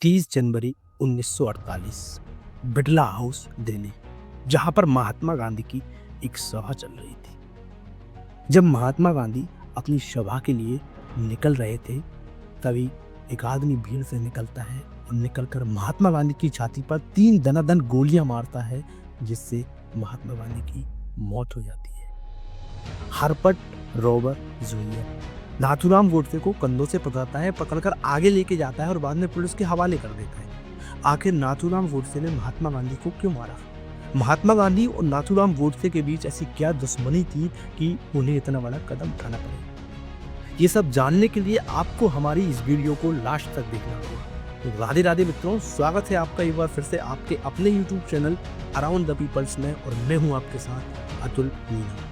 30 जनवरी 1948 Birla house Delhi, जहां पर महात्मा गांधी की एक सभा चल रही थी। जब महात्मा गांधी अपनी सभा के लिए निकल रहे थे, तभी एक आदमी भीड़ से निकलता है और निकलकर महात्मा गांधी की छाती पर 3 दनादन गोलियां मारता है, जिससे महात्मा गांधी की मौत हो जाती है। हरपट रोबर जूनियर नाथूराम गोडसे को कंधों से पकड़ता है, पकड़कर आगे लेके जाता है और बाद में पुलिस के हवाले कर देता है। आखिर नाथूराम गोडसे ने महात्मा गांधी को क्यों मारा? महात्मा गांधी और नाथूराम गोडसे के बीच ऐसी क्या दुश्मनी थी कि उन्हें इतना बड़ा कदम उठाना पड़ा? ये सब जानने के लिए आपको हमारी इस वीडियो को लास्ट तक देखना होगा। तो राधे राधे मित्रों, स्वागत है आपका एक बार फिर से आपके अपने YouTube channel around the peoples में, और मैं हूं आपके साथ अतुल मीना।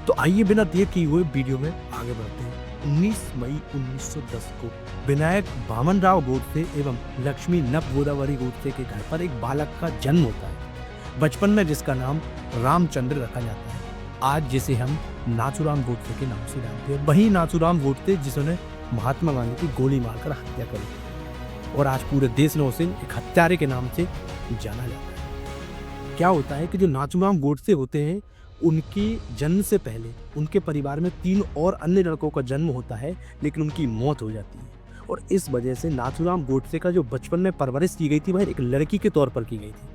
तो आइए बिना देर किए हुए वीडियो में आगे बढ़ते हैं। 19 मई 1910 को विनायक वामनराव गोडसे एवं लक्ष्मी नप गोदावरी गोडसे के घर पर एक बालक का जन्म होता है, बचपन में जिसका नाम रामचंद्र रखा जाता है, आज जिसे हम नाथूराम गोडसे के नाम से जानते हैं। वही नाथूराम गोडसे जिसने महात्मा गांधी की गोली मारकर हत्या करी, और आज पूरे देश में उसे एक हत्यारे के नाम से जाना जाता है। क्या होता है कि जो नाथूराम गोडसे होते हैं, उनके जन्म से पहले उनके परिवार में 3 और अन्य लड़कों का जन्म होता है, लेकिन उनकी मौत हो जाती है। और इस वजह से नाथूराम गोडसे का जो बचपन में परवरिश की गई थी, वह एक लड़की के तौर पर की गई थी।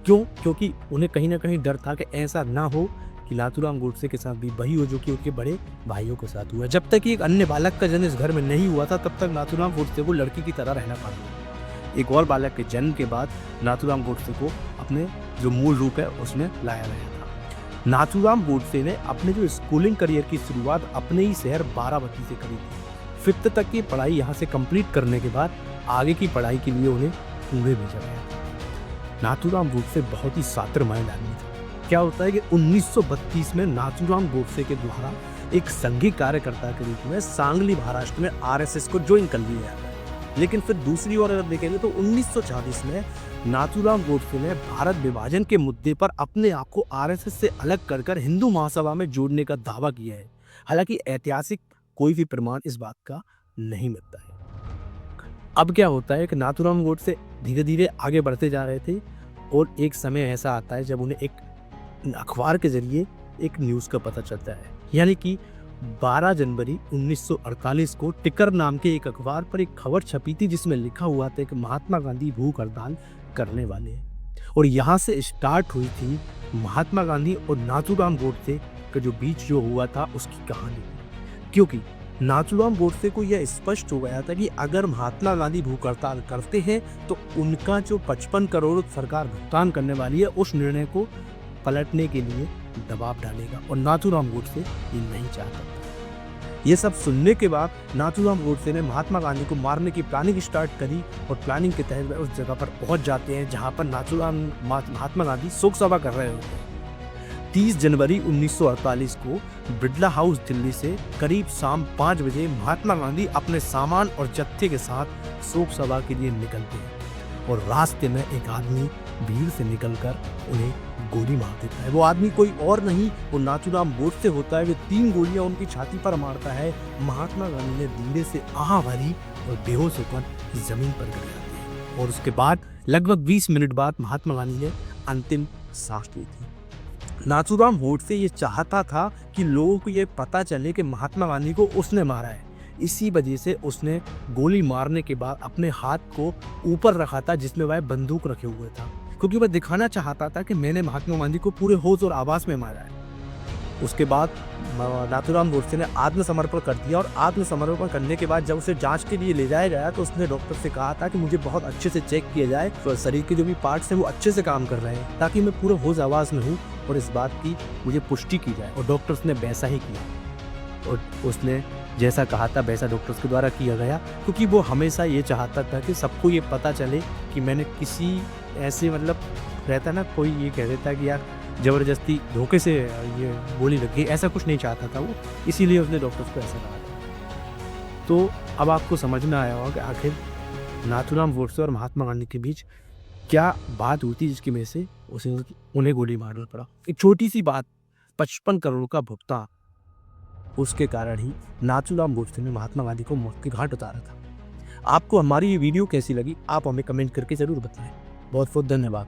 क्यों? क्योंकि उन्हें कहीं ना कहीं डर था कि ऐसा ना हो कि नाथूराम गोडसे के साथ भी वही हो जो कि उनके बड़े भाइयों के साथ हुआ। जब तक कि एक अन्य बालक का जन्म इस घर में नहीं हुआ था, तब तक नाथूराम गोडसे को लड़की की तरह रहना पड़ा। एक और बालक के जन्म के बाद नाथूराम गोडसे को अपने जो मूल रूप है उसमें लाया गया था। नाथूराम गोडसे ने अपने जो स्कूलिंग करियर की शुरुआत अपने ही शहर बाराबंकी से करी थी। 5th तक की पढ़ाई यहाँ से कंप्लीट करने के बाद आगे की पढ़ाई के लिए उन्हें पुणे भेजा गया था। नाथूराम गोडसे बहुत ही शातिर माइंड आदमी था। क्या होता है कि 1932 में नाथूराम गोडसे के द्वारा एक संघीय कार्यकर्ता के रूप में सांगली महाराष्ट्र में RSS को ज्वाइन कर लिया गया। लेकिन फिर दूसरी ओर अगर देखेंगे तो 1940 में नाथूराम गोडसे ने भारत विभाजन के मुद्दे पर अपने आप को RSS से अलग कर हिंदू महासभा में जोड़ने का दावा किया है। हालांकि ऐतिहासिक कोई भी प्रमाण इस बात का नहीं मिलता है। अब क्या होता है कि नाथूराम गोडसे धीरे धीरे आगे बढ़ते जा रहे थे, और एक समय ऐसा आता है जब उन्हें एक अखबार के जरिए एक न्यूज़ का पता चलता है। यानी कि 12 जनवरी 1948 को टिकर नाम के एक अखबार पर एक खबर छपी थी, जिसमें लिखा हुआ था कि महात्मा गांधी भूख हड़ताल करने वाले हैं। और यहाँ से स्टार्ट हुई थी महात्मा गांधी और नाथूराम गोडसे के जो बीच जो हुआ था उसकी कहानी। क्योंकि नाथूराम गोडसे को यह स्पष्ट हो गया था कि अगर महात्मा गांधी भूख हड़ताल करते हैं तो उनका जो 55 करोड़ सरकार भुगतान करने वाली है, उस निर्णय को पलटने के लिए दबाव डालेगा, और नाथूराम गोडसे ये नहीं चाहता। ये सब सुनने के बाद नाथूराम गोडसे ने महात्मा गांधी को मारने की प्लानिंग स्टार्ट करी, और प्लानिंग के तहत वह उस जगह पर पहुंच जाते हैं जहां पर महात्मा गांधी शोक सभा कर रहे होते हैं। 30 जनवरी 1948 को बिड़ला हाउस दिल्ली से करीब शाम 5 बजे महात्मा गांधी अपने सामान और जत्थे के साथ शोक सभा के लिए निकलते हैं, और रास्ते में एक आदमी भीड़ से निकलकर उन्हें गोली मार देता है। वो आदमी कोई और नहीं, वो नाथूराम गोडसे होता है। वे 3 गोलियां उनकी छाती पर मारता है। महात्मा गांधी ने धीरे से आह भरी और बेहोश होकर जमीन पर गिर जाते हैं, और उसके बाद लगभग 20 मिनट बाद महात्मा गांधी ने अंतिम सांस ली थी। नाथूराम गोडसे ये चाहता था कि लोगों को ये पता चले कि महात्मा गांधी को उसने मारा है। इसी वजह से उसने गोली मारने के बाद अपने हाथ को ऊपर रखा था, जिसमें वह बंदूक रखे हुए था, क्योंकि वह दिखाना चाहता था कि मैंने महात्मा गांधी को पूरे होश और आवाज में मारा है। उसके बाद नाथूराम गोडसे ने आत्मसमर्पण कर दिया, और आत्मसमर्पण करने के बाद जब उसे जांच के लिए ले जाया गया तो उसने डॉक्टर से कहा था कि मुझे बहुत अच्छे से चेक किया जाए, तो शरीर के जो भी पार्ट्स हैं वो अच्छे से काम कर रहे हैं, ताकि मैं पूरे होश आवाज में हूँ, और इस बात की मुझे पुष्टि की जाए। और डॉक्टर्स ने वैसा ही किया, और उसने जैसा कहा था वैसा डॉक्टर्स के द्वारा किया गया, क्योंकि वो हमेशा ये चाहता था कि सबको ये पता चले कि मैंने किसी ऐसे रहता ना, कोई ये कह देता कि यार ज़बरदस्ती धोखे से ये गोली लग गई, ऐसा कुछ नहीं चाहता था वो, इसीलिए उसने डॉक्टर्स को ऐसा कहा था। तो अब आपको समझ में आया होगा कि आखिर नाथूराम गोडसे और महात्मा गांधी के बीच क्या बात हुई थी जिसकी वजह से उन्हें गोली मारना पड़ा। एक छोटी सी बात, 55 करोड़ का भुगतान, उसके कारण ही नाथूराम गोडसे ने महात्मा गांधी को मौत के घाट उतारा था। आपको हमारी ये वीडियो कैसी लगी आप हमें कमेंट करके ज़रूर बताएं। बहुत बहुत धन्यवाद।